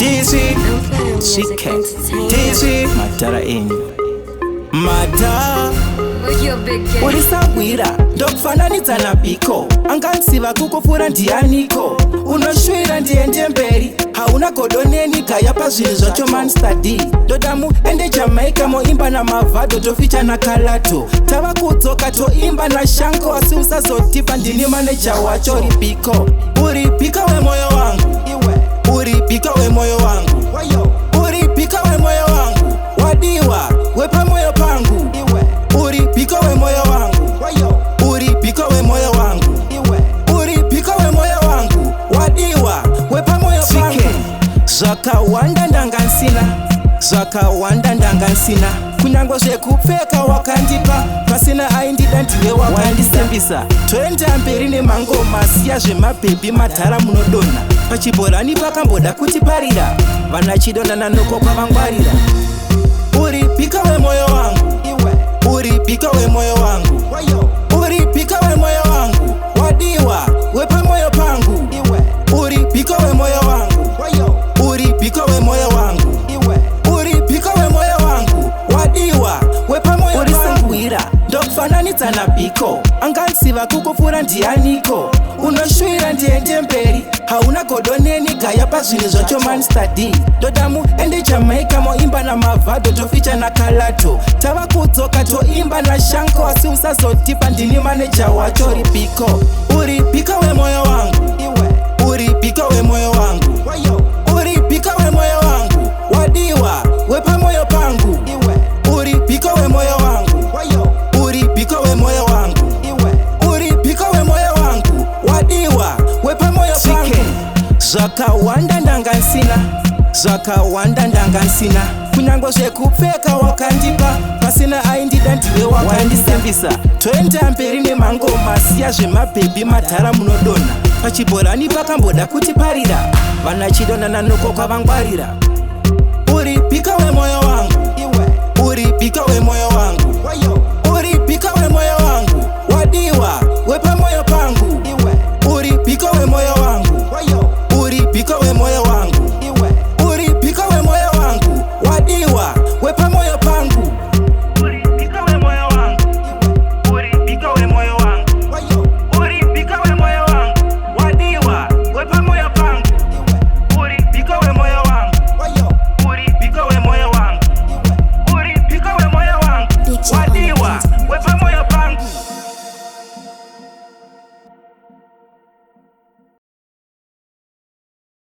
Tizi Shike Tizi Matara enyu Mata urisagwira ndokufananidza napiko anganziva kukupfuura ndianiko unoshuvira ndiende mberi hauna godoneni gaya pazvinhu zvacho manstadi ndoda muende Jamaica moimba namavhadho toficha nakalato tava kudzoka toimba nashango asi usazotipa ndini maneja wacho uripiko uripika wemwoyo wangu uripika wemwoyo wangu uripika wemwoyo wangu wadiwa wepamwoyo pangu uripika wemwoyo wangu uripika wemwoyo wangu uripika wemwoyo wangu wadiwa wepamwoyo pangu zvakawanda ndangansina kunyange zvekupfeka wakandipa pasina aindida ndiwe wakandisembisa toenda mberi nemangoma siya zvemabhebhi madhara munodonha pachibhorani pakamboda kutiparira vana chidonha nanoko kwavangwarira uripika wemwoyo wangu uripika wemwoyo wangu uripika wemwoyo wangu wadiwa wepamwoyo pangu uripika wemwoyo wangu uripika wemwoyo wangu uripika wemwoyo wangu wadiwa wepamwoyo urisagwira ndokufananidza napiko anganziva kukupfuura ndianiko unoshuvira ndiende mberi hauna godoneni gaya pazvinhu zvacho manstadi ndoda muende Jamaica moimba namavhadho toficha nakalato tava kudzoka toimba nashango asi usazotipa ndini maneja wacho uripiko uripika wemwoyo wangu uripika wemwoyo wangu uripika wemwoyo wangu wadiwa wepamwoyo pangu uripika wemwoyo wangu uripika wemwoyo wangu uripika wemwoyo wangu wadiwa wepamwoyo pangu zvakawanda ndangansina kunyange zvekupfeka wakandipa pasina aindida ndiwe wakandisembisa toenda mberi nemangoma siya zvemabhebhi madhara munodonha pachibhorani pakamboda kutiparira vana chidonha nanoko kwavangwarira uripika wemwoyo wangu uripika wemwoyo wangu uripika wemwoyo wangu wadiwa